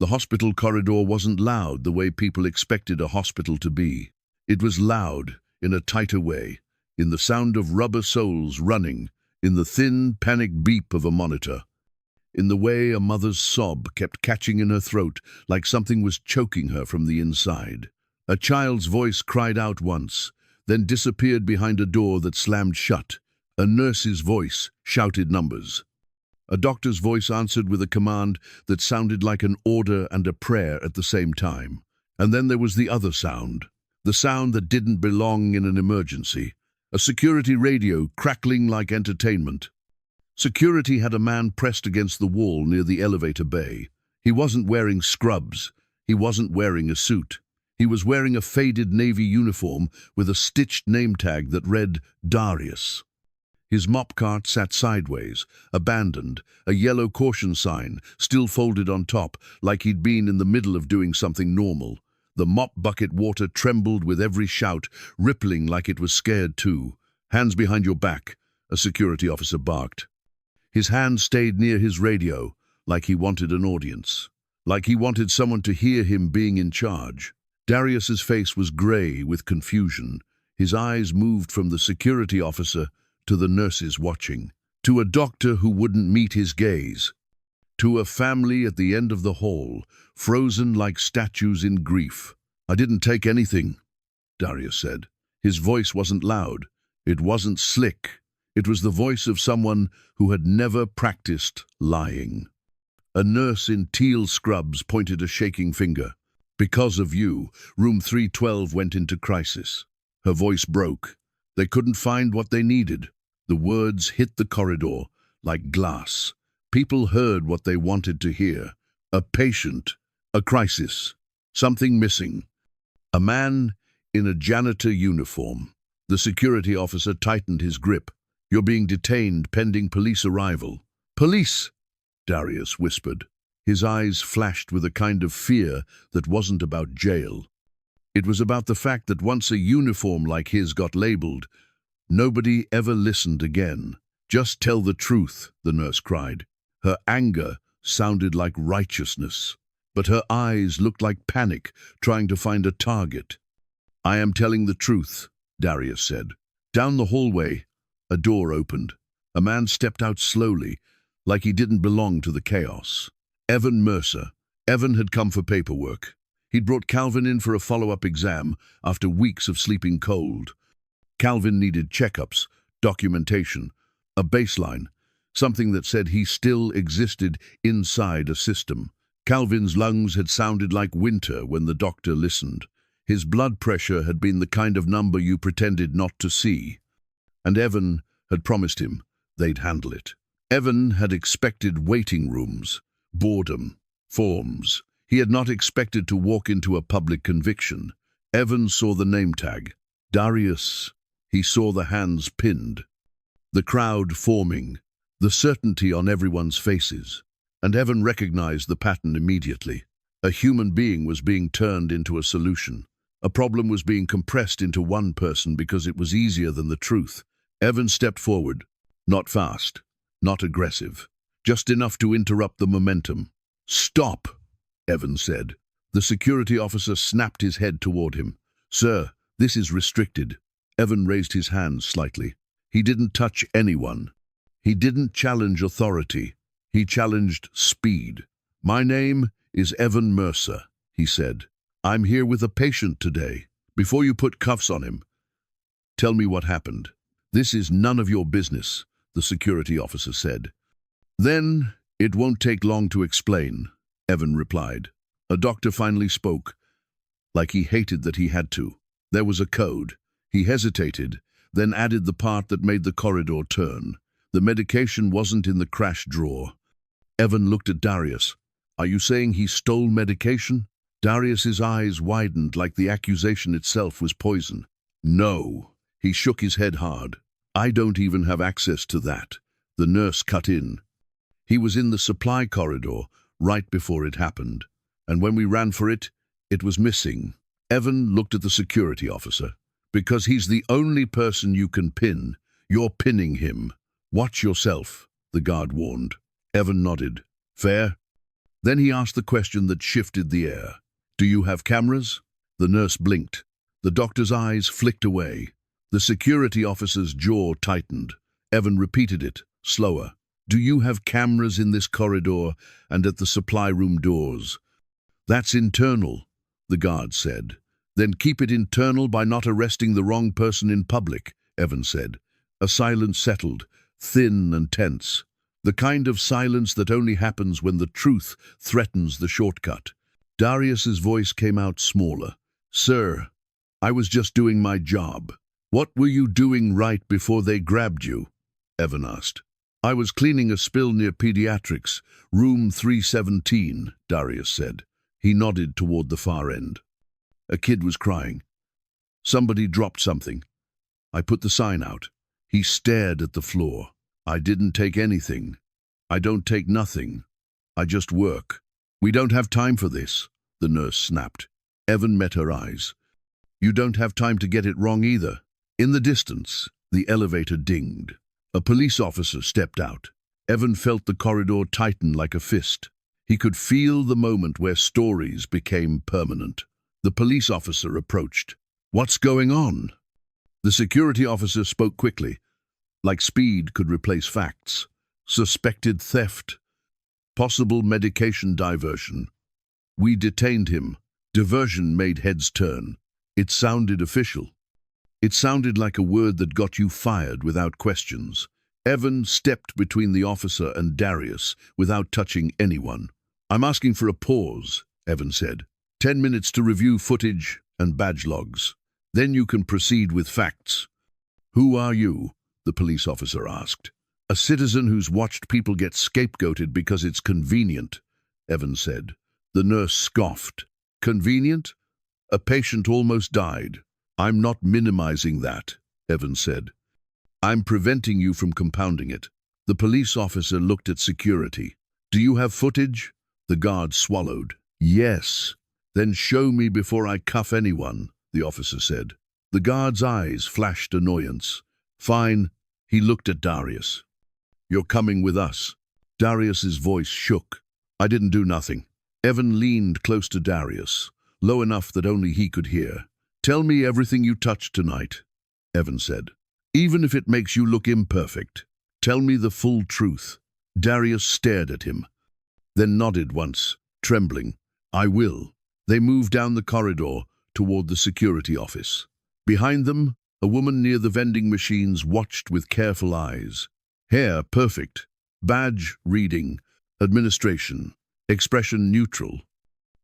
The hospital corridor wasn't loud the way people expected a hospital to be. It was loud in a tighter way, in the sound of rubber soles running, in the thin, panicked beep of a monitor, in the way a mother's sob kept catching in her throat like something was choking her from the inside. A child's voice cried out once, then disappeared behind a door that slammed shut. A nurse's voice shouted numbers. A doctor's voice answered with a command that sounded like an order and a prayer at the same time. And then there was the other sound, the sound that didn't belong in an emergency, a security radio crackling like entertainment. Security had a man pressed against the wall near the elevator bay. He wasn't wearing scrubs. He wasn't wearing a suit. He was wearing a faded navy uniform with a stitched name tag that read Darius. His mop cart sat sideways, abandoned, a yellow caution sign still folded on top, like he'd been in the middle of doing something normal. The mop bucket water trembled with every shout, rippling like it was scared too. "Hands behind your back," a security officer barked. His hand stayed near his radio, like he wanted an audience, like he wanted someone to hear him being in charge. Darius's face was grey with confusion. His eyes moved from the security officer to the nurses watching, to a doctor who wouldn't meet his gaze, to a family at the end of the hall, frozen like statues in grief. "I didn't take anything," Darius said. His voice wasn't loud. It wasn't slick. It was the voice of someone who had never practiced lying. A nurse in teal scrubs pointed a shaking finger. "Because of you, room 312 went into crisis." Her voice broke. They couldn't find what they needed. The words hit the corridor like glass. People heard what they wanted to hear. A patient, a crisis, something missing. A man in a janitor uniform. The security officer tightened his grip. "You're being detained pending police arrival." "Police!" Darius whispered. His eyes flashed with a kind of fear that wasn't about jail. It was about the fact that once a uniform like his got labeled, nobody ever listened again. "Just tell the truth," the nurse cried. Her anger sounded like righteousness, but her eyes looked like panic, trying to find a target. "I am telling the truth," Darius said. Down the hallway, a door opened. A man stepped out slowly, like he didn't belong to the chaos. Evan Mercer. Evan had come for paperwork. He'd brought Calvin in for a follow-up exam after weeks of sleeping cold. Calvin needed checkups, documentation, a baseline, something that said he still existed inside a system. Calvin's lungs had sounded like winter when the doctor listened. His blood pressure had been the kind of number you pretended not to see. And Evan had promised him they'd handle it. Evan had expected waiting rooms, boredom, forms. He had not expected to walk into a public conviction. Evan saw the name tag, Darius. He saw the hands pinned, the crowd forming, the certainty on everyone's faces. And Evan recognized the pattern immediately. A human being was being turned into a solution. A problem was being compressed into one person because it was easier than the truth. Evan stepped forward, not fast, not aggressive, just enough to interrupt the momentum. "Stop," Evan said. The security officer snapped his head toward him. "Sir, this is restricted." Evan raised his hands slightly. He didn't touch anyone. He didn't challenge authority. He challenged speed. "My name is Evan Mercer," he said. "I'm here with a patient today. Before you put cuffs on him, tell me what happened." "This is none of your business," the security officer said. "Then it won't take long to explain," Evan replied. A doctor finally spoke, like he hated that he had to. There was a code. He hesitated, then added the part that made the corridor turn. The medication wasn't in the crash drawer. Evan looked at Darius. "Are you saying he stole medication?" Darius's eyes widened like the accusation itself was poison. "No." He shook his head hard. "I don't even have access to that." The nurse cut in. "He was in the supply corridor right before it happened. And when we ran for it, it was missing." Evan looked at the security officer. "Because he's the only person you can pin. You're pinning him. Watch yourself," the guard warned. Evan nodded. "Fair?" Then he asked the question that shifted the air. "Do you have cameras?" The nurse blinked. The doctor's eyes flicked away. The security officer's jaw tightened. Evan repeated it, slower. "Do you have cameras in this corridor and at the supply room doors?" "That's internal," the guard said. "Then keep it internal by not arresting the wrong person in public," Evan said. A silence settled, thin and tense. The kind of silence that only happens when the truth threatens the shortcut. Darius's voice came out smaller. "Sir, I was just doing my job." "What were you doing right before they grabbed you?" Evan asked. "I was cleaning a spill near pediatrics, room 317, Darius said. He nodded toward the far end. A kid was crying. Somebody dropped something. I put the sign out. He stared at the floor. "I didn't take anything. I don't take nothing. I just work." "We don't have time for this," the nurse snapped. Evan met her eyes. "You don't have time to get it wrong either." In the distance, the elevator dinged. A police officer stepped out. Evan felt the corridor tighten like a fist. He could feel the moment where stories became permanent. The police officer approached. "What's going on?" The security officer spoke quickly, like speed could replace facts. "Suspected theft. Possible medication diversion. We detained him." Diversion made heads turn. It sounded official. It sounded like a word that got you fired without questions. Evan stepped between the officer and Darius without touching anyone. "I'm asking for a pause," Evan said. 10 minutes to review footage and badge logs. Then you can proceed with facts." "Who are you?" the police officer asked. "A citizen who's watched people get scapegoated because it's convenient," Evan said. The nurse scoffed. "Convenient? A patient almost died." "I'm not minimizing that," Evan said. "I'm preventing you from compounding it." The police officer looked at security. "Do you have footage?" The guard swallowed. "Yes." "Then show me before I cuff anyone," the officer said. The guard's eyes flashed annoyance. "Fine." He looked at Darius. "You're coming with us." Darius's voice shook. "I didn't do nothing." Evan leaned close to Darius, low enough that only he could hear. "Tell me everything you touched tonight," Evan said. "Even if it makes you look imperfect. Tell me the full truth." Darius stared at him, then nodded once, trembling. "I will." They moved down the corridor toward the security office. Behind them, a woman near the vending machines watched with careful eyes. Hair perfect, badge reading, administration, expression neutral.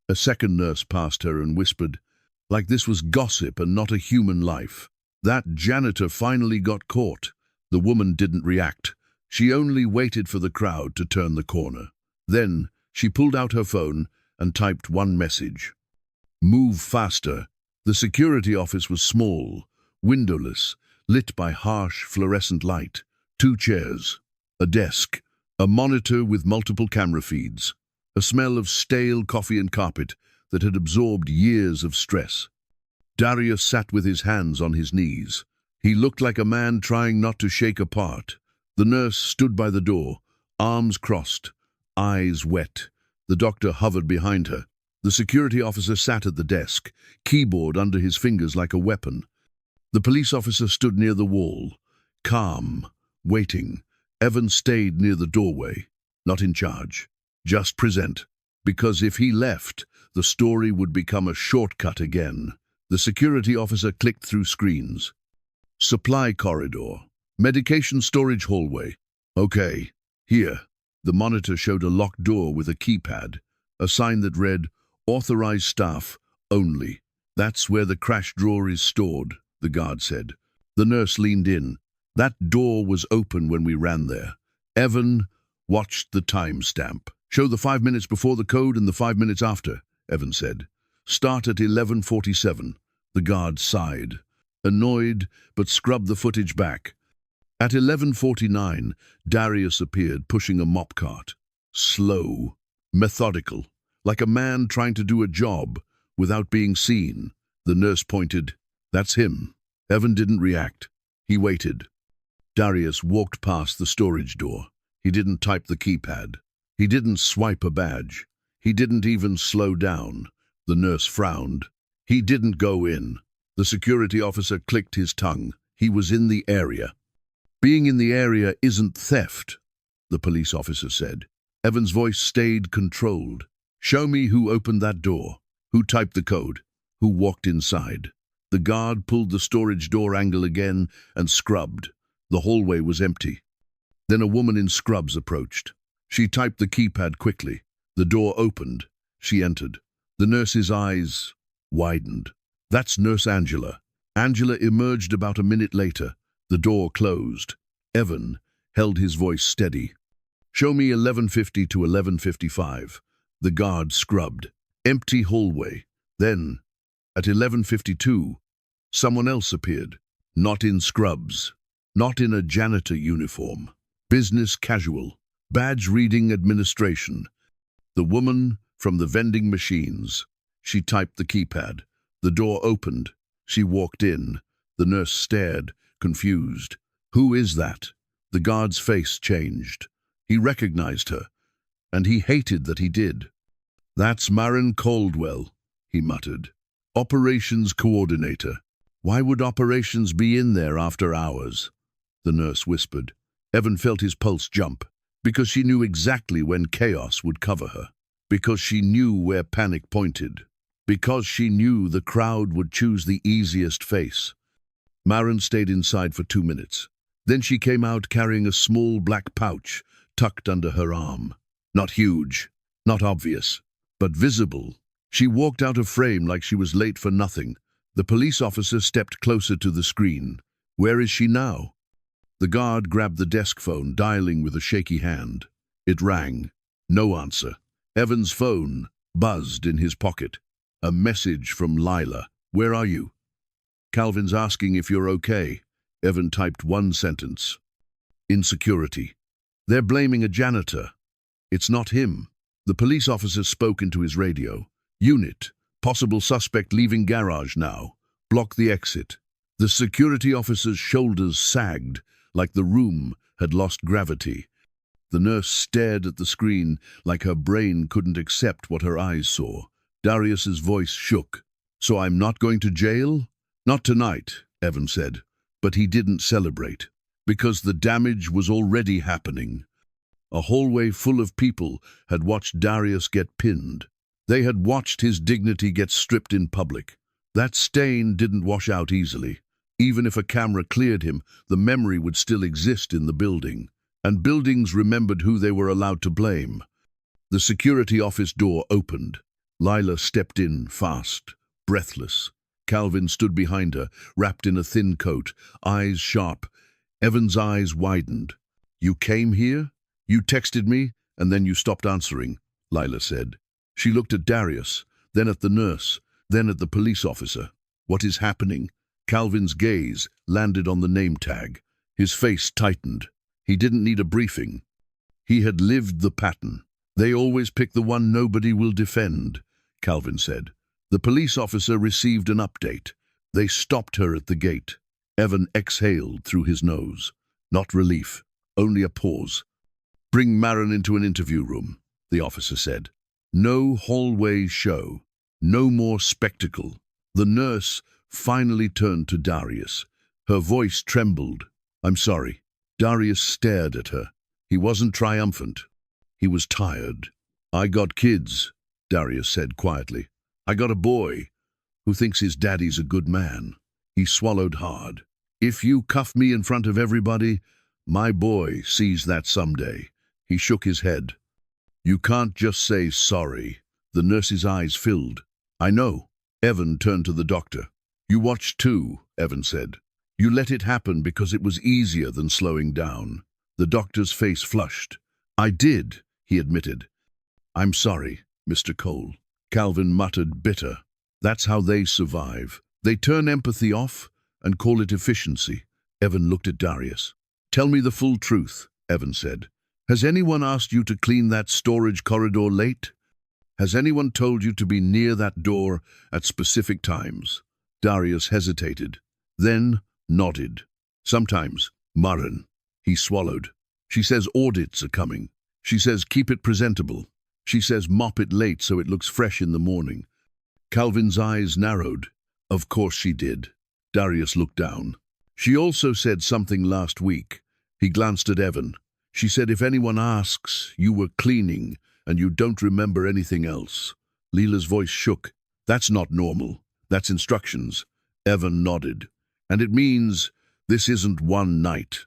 A second nurse passed her and whispered, like this was gossip and not a human life. "That janitor finally got caught." The woman didn't react. She only waited for the crowd to turn the corner. Then she pulled out her phone and typed one message. "Move faster." The security office was small, windowless, lit by harsh fluorescent light. 2 chairs, a desk, a monitor with multiple camera feeds, a smell of stale coffee and carpet that had absorbed years of stress. Darius sat with his hands on his knees. He looked like a man trying not to shake apart. The nurse stood by the door, arms crossed, eyes wet. The doctor hovered behind her. The security officer sat at the desk, keyboard under his fingers like a weapon. The police officer stood near the wall, calm, waiting. Evan stayed near the doorway, not in charge, just present. Because if he left, the story would become a shortcut again. The security officer clicked through screens. Supply corridor. Medication storage hallway. Okay, here. The monitor showed a locked door with a keypad, a sign that read, "Authorized staff only." "That's where the crash drawer is stored," the guard said. The nurse leaned in. "That door was open when we ran there." Evan watched the timestamp. "Show the 5 minutes before the code and the 5 minutes after," Evan said. "Start at 11:47. The guard sighed, annoyed, but scrubbed the footage back. At 11:49, Darius appeared, pushing a mop cart. Slow, methodical, like a man trying to do a job without being seen. The nurse pointed. "That's him." Evan didn't react. He waited. Darius walked past the storage door. He didn't type the keypad. He didn't swipe a badge. He didn't even slow down. The nurse frowned. He didn't go in. The security officer clicked his tongue. He was in the area. Being in the area isn't theft, the police officer said. Evan's voice stayed controlled. Show me who opened that door, who typed the code, who walked inside. The guard pulled the storage door angle again and scrubbed. The hallway was empty. Then a woman in scrubs approached. She typed the keypad quickly. The door opened. She entered. The nurse's eyes widened. That's Nurse Angela. Angela emerged about a minute later. The door closed. Evan held his voice steady. Show me 1150 to 1155. The guard scrubbed. Empty hallway. Then, at 1152, someone else appeared. Not in scrubs. Not in a janitor uniform. Business casual. Badge reading administration. The woman from the vending machines. She typed the keypad. The door opened. She walked in. The nurse stared, confused. Who is that? The guard's face changed. He recognized her, and he hated that he did. That's Maren Caldwell, he muttered. Operations coordinator. Why would operations be in there after hours? The nurse whispered. Evan felt his pulse jump, because she knew exactly when chaos would cover her, because she knew where panic pointed, because she knew the crowd would choose the easiest face. Maren stayed inside for 2 minutes. Then she came out carrying a small black pouch tucked under her arm. Not huge, not obvious, but visible. She walked out of frame like she was late for nothing. The police officer stepped closer to the screen. Where is she now? The guard grabbed the desk phone, dialing with a shaky hand. It rang. No answer. Evan's phone buzzed in his pocket. A message from Lila. Where are you? Calvin's asking if you're okay. Evan typed one sentence. Insecurity. They're blaming a janitor. It's not him. The police officer spoke into his radio. Unit. Possible suspect leaving garage now. Block the exit. The security officer's shoulders sagged, like the room had lost gravity. The nurse stared at the screen like her brain couldn't accept what her eyes saw. Darius's voice shook. So I'm not going to jail? Not tonight, Evan said. But he didn't celebrate, because the damage was already happening. A hallway full of people had watched Darius get pinned. They had watched his dignity get stripped in public. That stain didn't wash out easily. Even if a camera cleared him, the memory would still exist in the building. And buildings remembered who they were allowed to blame. The security office door opened. Lila stepped in, fast, breathless. Calvin stood behind her, wrapped in a thin coat, eyes sharp. Evan's eyes widened. You came here? You texted me, and then you stopped answering, Lila said. She looked at Darius, then at the nurse, then at the police officer. What is happening? Calvin's gaze landed on the name tag. His face tightened. He didn't need a briefing. He had lived the pattern. They always pick the one nobody will defend, Calvin said. The police officer received an update. They stopped her at the gate. Evan exhaled through his nose. Not relief, only a pause. Bring Maren into an interview room, the officer said. No hallway show. No more spectacle. The nurse finally turned to Darius. Her voice trembled. I'm sorry. Darius stared at her. He wasn't triumphant. He was tired. I got kids, Darius said quietly. I got a boy who thinks his daddy's a good man. He swallowed hard. If you cuff me in front of everybody, my boy sees that someday. He shook his head. You can't just say sorry. The nurse's eyes filled. I know. Evan turned to the doctor. You watched too, Evan said. You let it happen because it was easier than slowing down. The doctor's face flushed. I did, he admitted. I'm sorry, Mr. Cole. Calvin muttered, bitter. That's how they survive. They turn empathy off and call it efficiency. Evan looked at Darius. Tell me the full truth, Evan said. Has anyone asked you to clean that storage corridor late? Has anyone told you to be near that door at specific times? Darius hesitated, then nodded. Sometimes, Maren. He swallowed. She says audits are coming. She says keep it presentable. She says mop it late so it looks fresh in the morning. Calvin's eyes narrowed. Of course she did. Darius looked down. She also said something last week. He glanced at Evan. She said if anyone asks, you were cleaning and you don't remember anything else. Leela's voice shook. That's not normal. That's instructions. Evan nodded. And it means this isn't one night.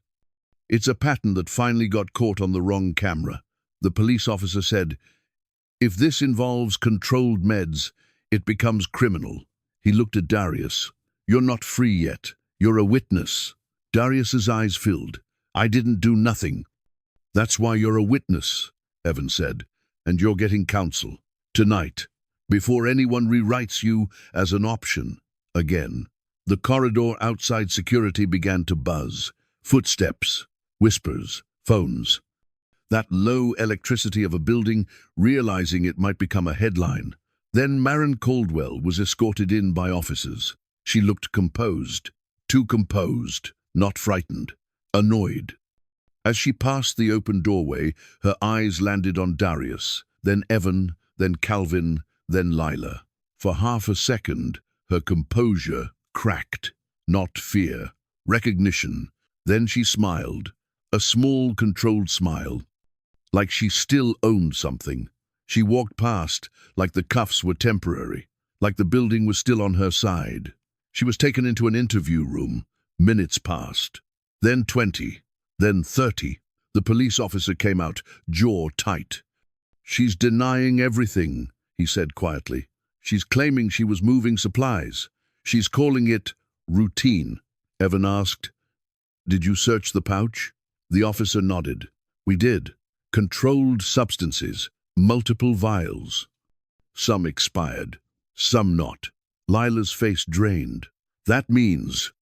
It's a pattern that finally got caught on the wrong camera. The police officer said, if this involves controlled meds, it becomes criminal. He looked at Darius. You're not free yet. You're a witness. Darius's eyes filled. I didn't do nothing. That's why you're a witness, Evan said, and you're getting counsel. Tonight, before anyone rewrites you as an option again. The corridor outside security began to buzz. Footsteps, whispers, phones. That low electricity of a building, realizing it might become a headline. Then Maren Caldwell was escorted in by officers. She looked composed. Too composed, not frightened, annoyed. As she passed the open doorway, her eyes landed on Darius, then Evan, then Calvin, then Lila. For half a second, her composure cracked. Not fear, recognition. Then she smiled, a small, controlled smile, like she still owned something. She walked past, like the cuffs were temporary, like the building was still on her side. She was taken into an interview room. Minutes passed. Then 20. Then 30. The police officer came out, jaw tight. She's denying everything, he said quietly. She's claiming she was moving supplies. She's calling it routine. Evan asked, did you search the pouch? The officer nodded. We did. Controlled substances, multiple vials. Some expired, some not. Lila's face drained. That means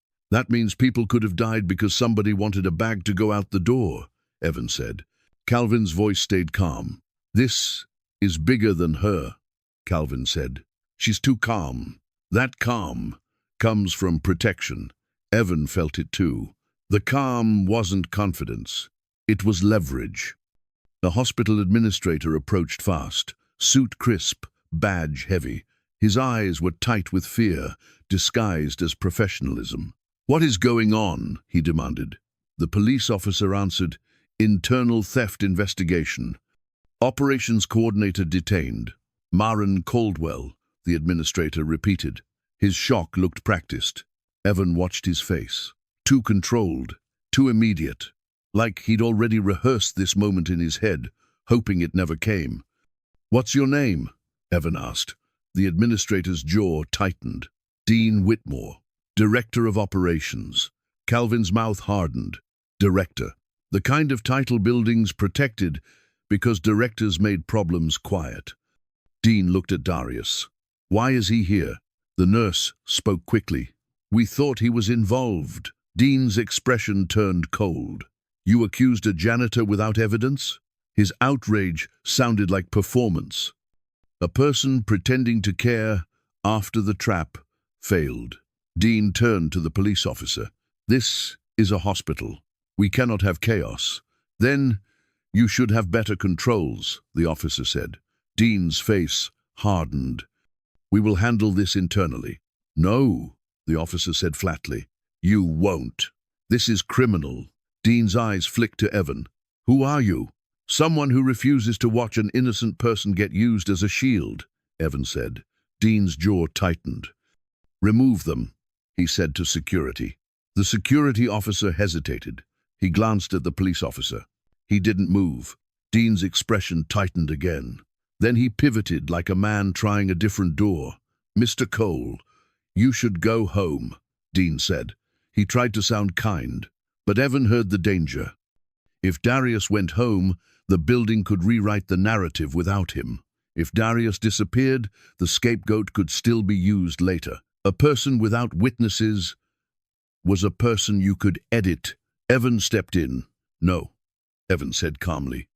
people could have died because somebody wanted a bag to go out the door, Evan said. Calvin's voice stayed calm. This is bigger than her, Calvin said. She's too calm. That calm comes from protection. Evan felt it too. The calm wasn't confidence. It was leverage. The hospital administrator approached fast, suit crisp, badge heavy. His eyes were tight with fear, disguised as professionalism. What is going on? He demanded. The police officer answered, internal theft investigation. Operations coordinator detained. Maren Caldwell, the administrator repeated. His shock looked practiced. Evan watched his face. Too controlled, too immediate. Like he'd already rehearsed this moment in his head, hoping it never came. What's your name? Evan asked. The administrator's jaw tightened. Dean Whitmore, Director of Operations. Calvin's mouth hardened. Director. The kind of title buildings protected because directors made problems quiet. Dean looked at Darius. Why is he here? The nurse spoke quickly. We thought he was involved. Dean's expression turned cold. You accused a janitor without evidence? His outrage sounded like performance. A person pretending to care after the trap failed. Dean turned to the police officer. This is a hospital. We cannot have chaos. Then you should have better controls, the officer said. Dean's face hardened. We will handle this internally. No, the officer said flatly. You won't. This is criminal. Dean's eyes flicked to Evan. Who are you? Someone who refuses to watch an innocent person get used as a shield, Evan said. Dean's jaw tightened. Remove them, he said to security. The security officer hesitated. He glanced at the police officer. He didn't move. Dean's expression tightened again. Then he pivoted like a man trying a different door. Mr. Cole, you should go home, Dean said. He tried to sound kind, but Evan heard the danger. If Darius went home, the building could rewrite the narrative without him. If Darius disappeared, the scapegoat could still be used later. A person without witnesses was a person you could edit. Evan stepped in. No, Evan said calmly.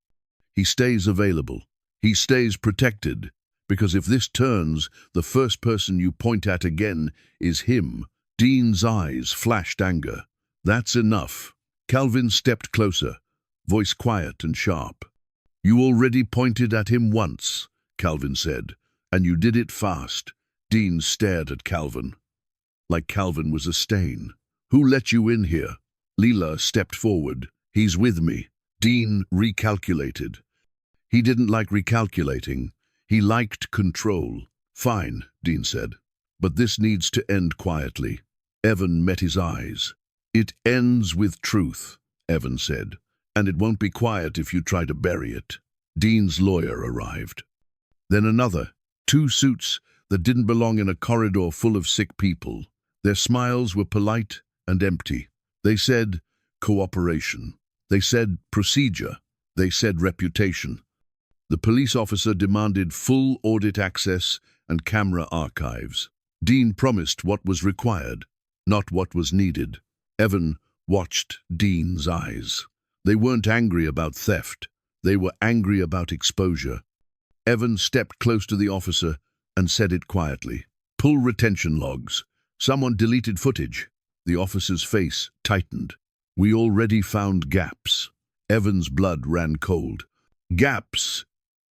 He stays available. He stays protected. Because if this turns, the first person you point at again is him. Dean's eyes flashed anger. That's enough. Calvin stepped closer, voice quiet and sharp. You already pointed at him once, Calvin said, and you did it fast. Dean stared at Calvin, like Calvin was a stain. Who let you in here? Leela stepped forward. He's with me. Dean recalculated. He didn't like recalculating. He liked control. Fine, Dean said, but this needs to end quietly. Evan met his eyes. It ends with truth, Evan said, and it won't be quiet if you try to bury it. Dean's lawyer arrived. Then another, 2 suits that didn't belong in a corridor full of sick people. Their smiles were polite and empty. They said cooperation. They said procedure. They said reputation. The police officer demanded full audit access and camera archives. Dean promised what was required, not what was needed. Evan watched Dean's eyes. They weren't angry about theft. They were angry about exposure. Evan stepped close to the officer and said it quietly. Pull retention logs. Someone deleted footage. The officer's face tightened. We already found gaps. Evan's blood ran cold. Gaps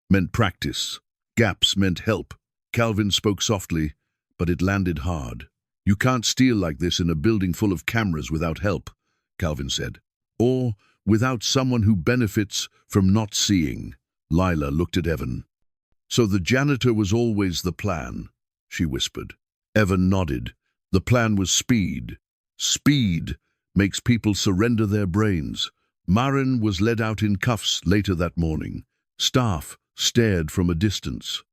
meant practice. Gaps meant help. Calvin spoke softly, but it landed hard. You can't steal like this in a building full of cameras without help, Calvin said. Or without someone who benefits from not seeing. Lila looked at Evan. So the janitor was always the plan, she whispered. Evan nodded. The plan was speed. Speed makes people surrender their brains. Marin was led out in cuffs later that morning. Staff stared from a distance.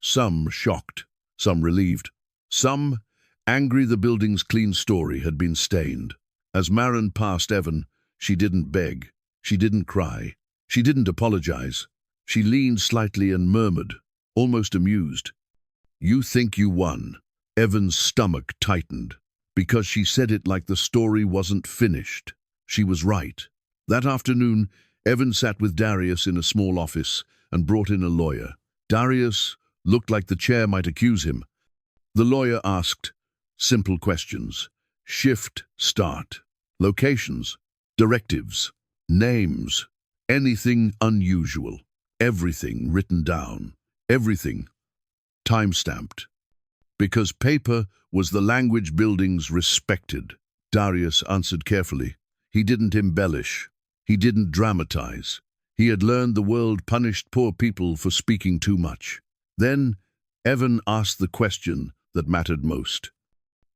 Some shocked, some relieved, some angry the building's clean story had been stained. As Marin passed Evan, she didn't beg, she didn't cry, she didn't apologize. She leaned slightly and murmured, almost amused. You think you won. Evan's stomach tightened, because she said it like the story wasn't finished. She was right. That afternoon, Evan sat with Darius in a small office and brought in a lawyer. Darius looked like the chair might accuse him. The lawyer asked simple questions. Shift, start, locations, directives, names, anything unusual, everything written down, everything time-stamped. Because paper was the language buildings respected. Darius answered carefully. He didn't embellish. He didn't dramatize. He had learned the world punished poor people for speaking too much. Then Evan asked the question that mattered most.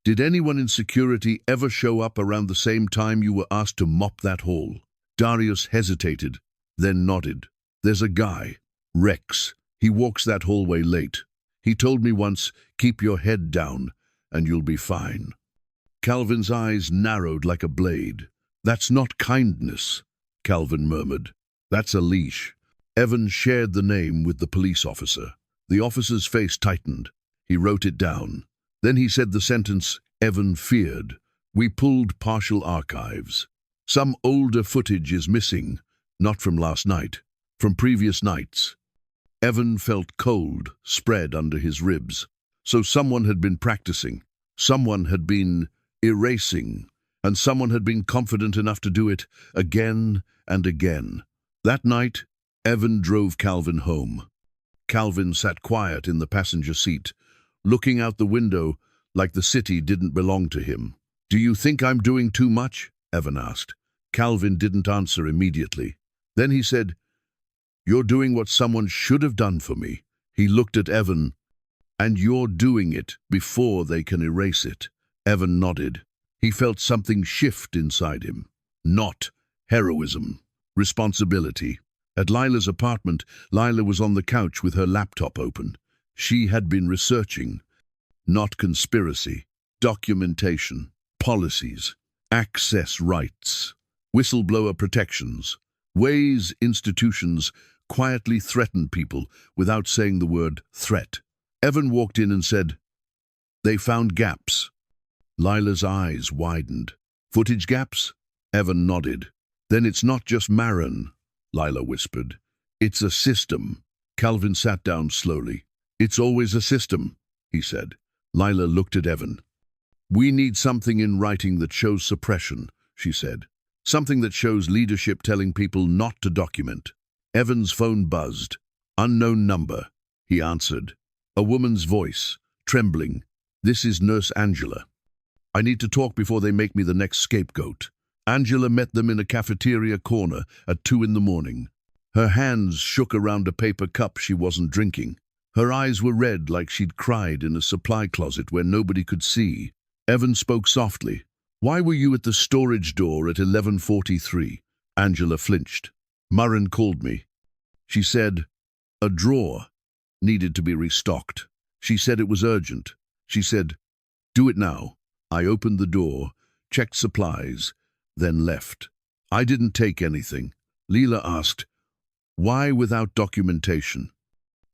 Did anyone in security ever show up around the same time you were asked to mop that hall? Darius hesitated, then nodded. There's a guy, Rex. He walks that hallway late. He told me once, keep your head down and you'll be fine. Calvin's eyes narrowed like a blade. That's not kindness, Calvin murmured. That's a leash. Evan shared the name with the police officer. The officer's face tightened. He wrote it down. Then he said the sentence Evan feared. We pulled partial archives. Some older footage is missing, not from last night, from previous nights. Evan felt cold spread under his ribs. So someone had been practicing. Someone had been erasing. And someone had been confident enough to do it again and again. That night, Evan drove Calvin home. Calvin sat quiet in the passenger seat, looking out the window like the city didn't belong to him. Do you think I'm doing too much? Evan asked. Calvin didn't answer immediately. Then he said, You're doing what someone should have done for me. He looked at Evan. And you're doing it before they can erase it. Evan nodded. He felt something shift inside him. Not heroism. Responsibility. At Lila's apartment, Lila was on the couch with her laptop open. She had been researching. Not conspiracy. Documentation. Policies. Access rights. Whistleblower protections. Ways institutions quietly threaten people without saying the word threat. Evan walked in and said, They found gaps. Lila's eyes widened. Footage gaps? Evan nodded. Then it's not just Marin, Lila whispered. It's a system. Calvin sat down slowly. It's always a system, he said. Lila looked at Evan. We need something in writing that shows suppression, she said. Something that shows leadership telling people not to document. Evan's phone buzzed. Unknown number. He answered. A woman's voice, trembling. This is Nurse Angela. I need to talk before they make me the next scapegoat. Angela met them in a cafeteria corner at 2 in the morning. Her hands shook around a paper cup she wasn't drinking. Her eyes were red like she'd cried in a supply closet where nobody could see. Evan spoke softly. Why were you at the storage door at 11:43? Angela flinched. Murren called me. She said, a drawer needed to be restocked. She said it was urgent. She said, do it now. I opened the door, checked supplies, then left. I didn't take anything. Leela asked, why without documentation?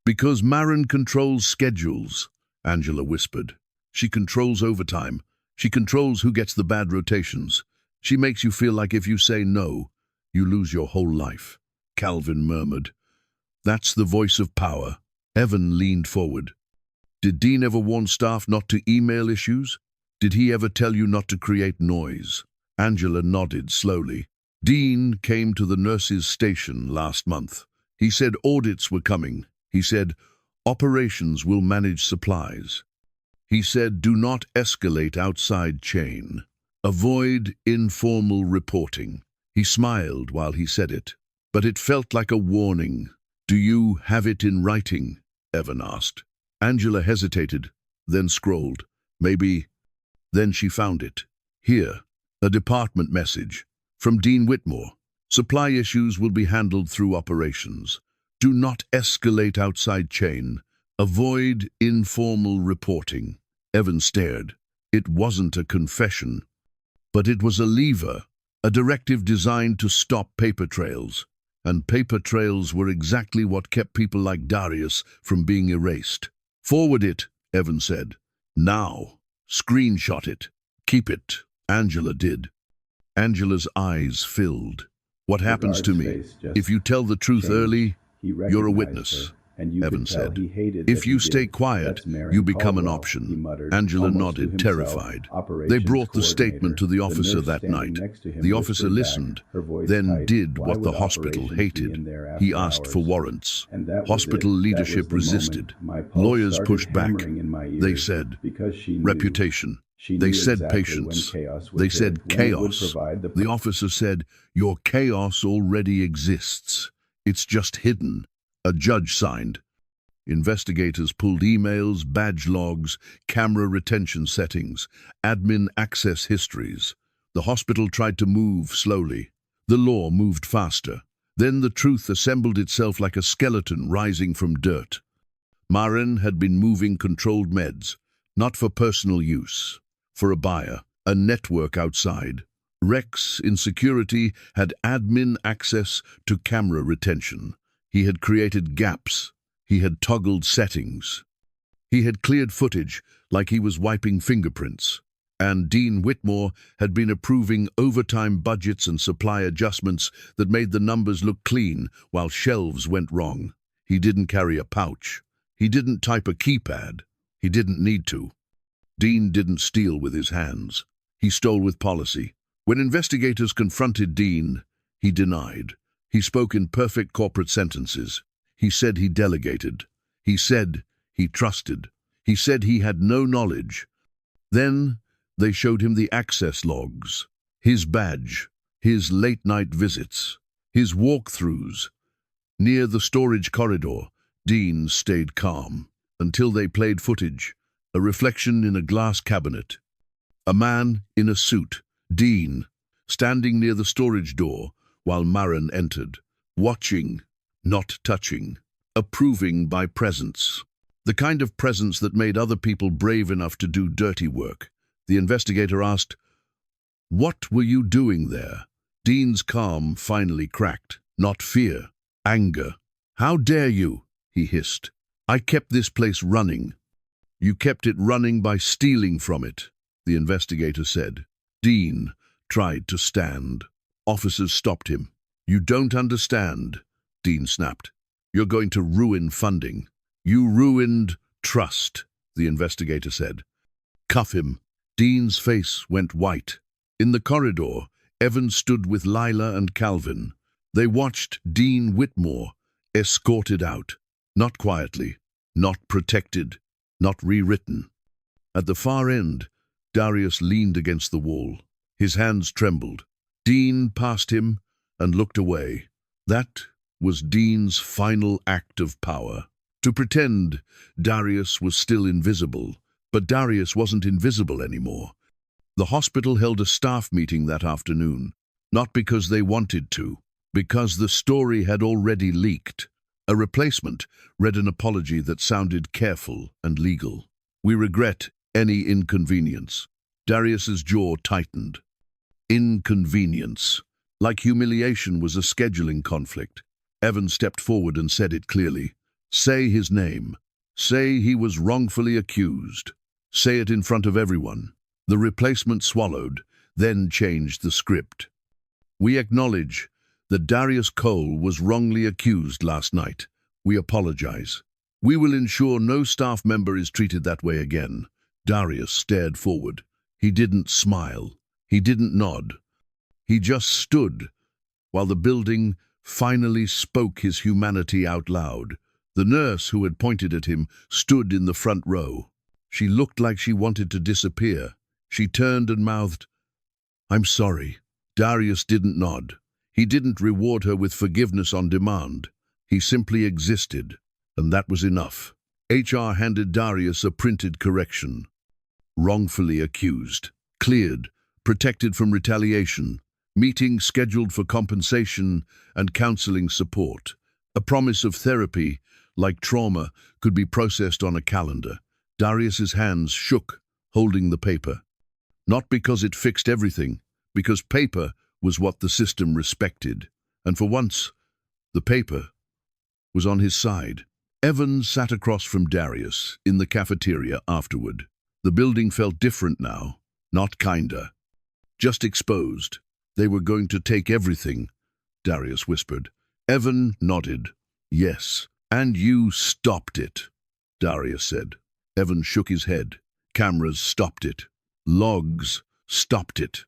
Because Maren controls schedules, Angela whispered. She controls overtime. She controls who gets the bad rotations. She makes you feel like if you say no, you lose your whole life. Calvin murmured. That's the voice of power. Evan leaned forward. Did Dean ever warn staff not to email issues? Did he ever tell you not to create noise? Angela nodded slowly. Dean came to the nurses' station last month. He said audits were coming. He said operations will manage supplies. He said do not escalate outside chain. Avoid informal reporting. He smiled while he said it, but it felt like a warning. Do you have it in writing? Evan asked. Angela hesitated, then scrolled. Maybe. Then she found it. Here, a department message from Dean Whitmore. Supply issues will be handled through operations. Do not escalate outside chain. Avoid informal reporting. Evan stared. It wasn't a confession, but it was a lever, a directive designed to stop paper trails. And paper trails were exactly what kept people like Darius from being erased. Forward it, Evan said. Now. Screenshot it. Keep it. Angela did. Angela's eyes filled. What happens to me? If you tell the truth early, you're a witness, Evan said. If you stay quiet, you become an option. Angela nodded, terrified. They brought the statement to the officer that night. The officer listened, then did what the hospital hated. He asked for warrants. Hospital leadership resisted. Lawyers pushed back. They said, reputation. They said patience. They said chaos. The officer said, your chaos already exists. It's just hidden. A judge signed. Investigators pulled emails, badge logs, camera retention settings, admin access histories. The hospital tried to move slowly. The law moved faster. Then the truth assembled itself like a skeleton rising from dirt. Maren had been moving controlled meds, not for personal use, for a buyer, a network outside. Rex, in security, had admin access to camera retention. He had created gaps. He had toggled settings. He had cleared footage like he was wiping fingerprints. And Dean Whitmore had been approving overtime budgets and supply adjustments that made the numbers look clean while shelves went wrong. He didn't carry a pouch. He didn't type a keypad. He didn't need to. Dean didn't steal with his hands. He stole with policy. When investigators confronted Dean, he denied. He spoke in perfect corporate sentences. He said he delegated. He said he trusted. He said he had no knowledge. Then they showed him the access logs, his badge, his late-night visits, his walkthroughs. Near the storage corridor, Dean stayed calm until they played footage, a reflection in a glass cabinet. A man in a suit, Dean, standing near the storage door while Maren entered, watching, not touching, approving by presence. The kind of presence that made other people brave enough to do dirty work. The investigator asked, "What were you doing there?" Dean's calm finally cracked. Not fear, anger. "How dare you?" he hissed. "I kept this place running." "You kept it running by stealing from it," the investigator said. Dean tried to stand. Officers stopped him. "You don't understand," Dean snapped. "You're going to ruin funding." "You ruined trust," the investigator said. "Cuff him." Dean's face went white. In the corridor, Evan stood with Lila and Calvin. They watched Dean Whitmore escorted out, not quietly, not protected, not rewritten. At the far end, Darius leaned against the wall. His hands trembled. Dean passed him and looked away. That was Dean's final act of power. To pretend Darius was still invisible, but Darius wasn't invisible anymore. The hospital held a staff meeting that afternoon, not because they wanted to, because the story had already leaked. A replacement read an apology that sounded careful and legal. "We regret any inconvenience." Darius's jaw tightened. Inconvenience. Like humiliation was a scheduling conflict. Evan stepped forward and said it clearly. "Say his name. Say he was wrongfully accused. Say it in front of everyone." The replacement swallowed, then changed the script. "We acknowledge that Darius Cole was wrongly accused last night. We apologize. We will ensure no staff member is treated that way again." Darius stared forward. He didn't smile. He didn't nod. He just stood while the building finally spoke his humanity out loud. The nurse who had pointed at him stood in the front row. She looked like she wanted to disappear. She turned and mouthed, "I'm sorry." Darius didn't nod. He didn't reward her with forgiveness on demand. He simply existed, and that was enough. HR handed Darius a printed correction. Wrongfully accused. Cleared. Protected from retaliation. Meeting scheduled for compensation and counseling support. A promise of therapy, like trauma, could be processed on a calendar. Darius's hands shook, holding the paper. Not because it fixed everything, because paper was what the system respected. And for once, the paper was on his side. Evan sat across from Darius in the cafeteria afterward. The building felt different now, not kinder. Just exposed. They were going to take everything, Darius whispered. Evan nodded. "Yes, and you stopped it," Darius said. Evan shook his head. "Cameras stopped it. Logs stopped it.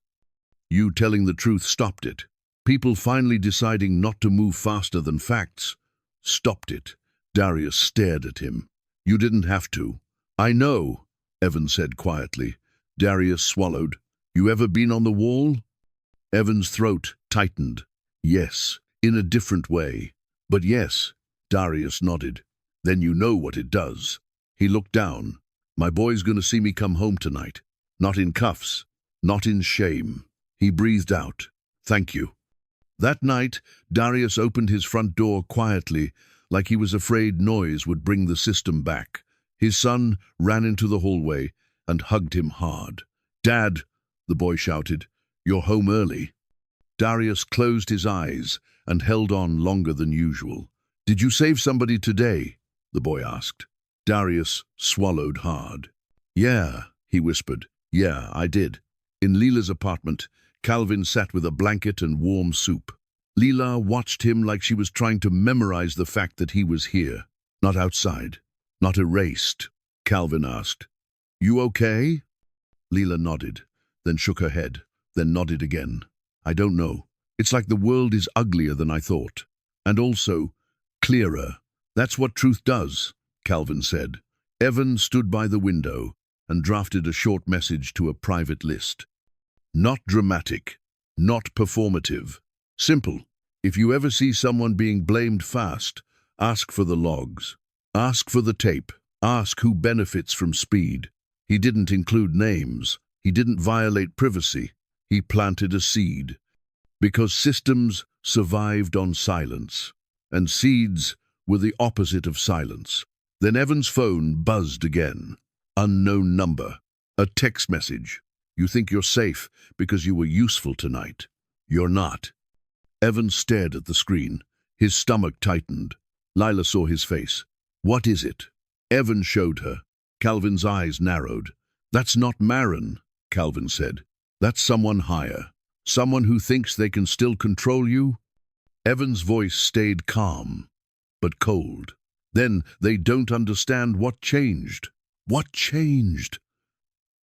You telling the truth stopped it. People finally deciding not to move faster than facts stopped it." Darius stared at him. "You didn't have to." "I know," Evan said quietly. Darius swallowed. "You ever been on the wall?" Evan's throat tightened. "Yes, in a different way. But yes," Darius nodded. "Then you know what it does." He looked down. "My boy's gonna see me come home tonight. Not in cuffs. Not in shame." He breathed out. "Thank you." That night, Darius opened his front door quietly, like he was afraid noise would bring the system back. His son ran into the hallway and hugged him hard. "Dad," the boy shouted, "you're home early." Darius closed his eyes and held on longer than usual. "Did you save somebody today?" the boy asked. Darius swallowed hard. "Yeah," he whispered. "Yeah, I did." In Leela's apartment, Calvin sat with a blanket and warm soup. Leela watched him like she was trying to memorize the fact that he was here, not outside, not erased. Calvin asked, "You okay?" Leela nodded, then shook her head, then nodded again. "I don't know. It's like the world is uglier than I thought. And also, clearer. That's what truth does," Calvin said. Evan stood by the window and drafted a short message to a private list. Not dramatic, not performative. Simple. If you ever see someone being blamed fast, ask for the logs. Ask for the tape. Ask who benefits from speed. He didn't include names. He didn't violate privacy. He planted a seed. Because systems survived on silence, and seeds were the opposite of silence. Then Evan's phone buzzed again. Unknown number. A text message. "You think you're safe because you were useful tonight. You're not." Evan stared at the screen. His stomach tightened. Lila saw his face. "What is it?" Evan showed her. Calvin's eyes narrowed. "That's not Marin," Calvin said. "That's someone higher. Someone who thinks they can still control you." Evan's voice stayed calm, but cold. "Then they don't understand what changed." "What changed?"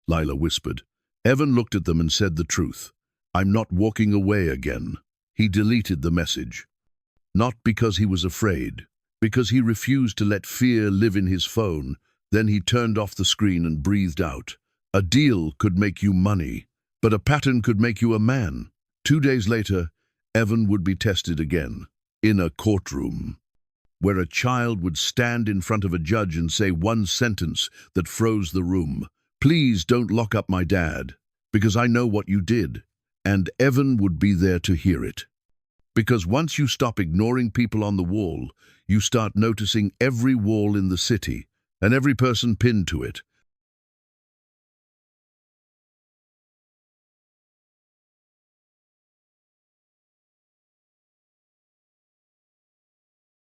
Lila whispered. Evan looked at them and said the truth. "I'm not walking away again." He deleted the message. Not because he was afraid, because he refused to let fear live in his phone. Then he turned off the screen and breathed out. A deal could make you money, but a pattern could make you a man. 2 days later, Evan would be tested again, in a courtroom, where a child would stand in front of a judge and say one sentence that froze the room. "Please don't lock up my dad, because I know what you did." And Evan would be there to hear it. Because once you stop ignoring people on the wall, you start noticing every wall in the city and every person pinned to it.